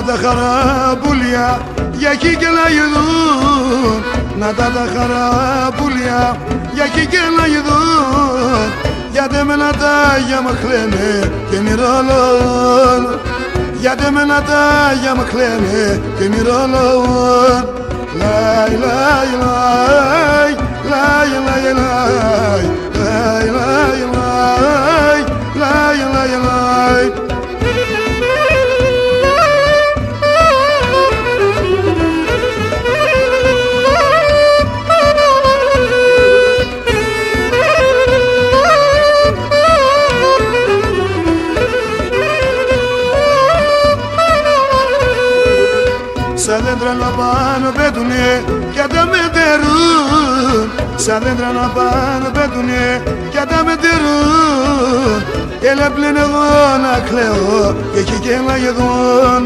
τα χαραπούλια για εκεί και να ειδούν, να τα χαραπούλια για εκεί και να ειδούν, γιατί εμένα τα για μ' χλένε και μυρολόν, γιατί εμένα τα για μ' χλένε και μυρολόν. Λαϊ, λαϊ, λαϊ, λαϊ, λαϊ, λαϊ, λαϊ, λαϊ, λαϊ, λαϊ, λαϊ. Σαν δέντρα να πάνω πέτουνε κι αν τα μετερούν, σαν δέντρα να πάνω πέτουνε κι αν τα μετερούν. Έλα πλέον εγώ να κλαίω και εκεί και να γεδούν,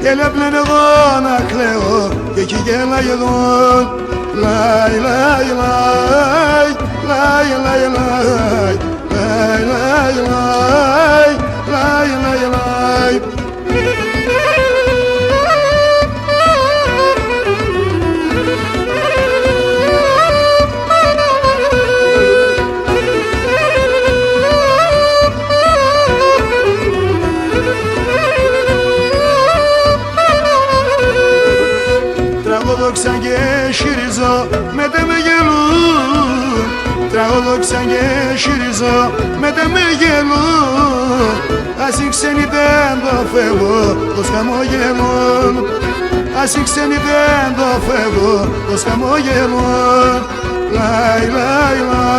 έλα πλέον εγώ να κλαίω και εκεί και να γεδούν. Λαϊ, λαϊ, λαϊ, λαϊ, λαϊ, λαϊ, λαϊ, λαϊ, λαϊ, λαϊ, λαϊ, λαϊ. Τραγωδόξαν και χειρίζω, μετέ με γελούν, τραγωδόξαν και χειρίζω, μετέ με γελούν. Ας οι ξένοι δεν το φεύγω, πως χαμογελούν, ας οι ξένοι δεν το φεύγω, πως χαμογελούν. Λαϊ, λαϊ, λαϊ.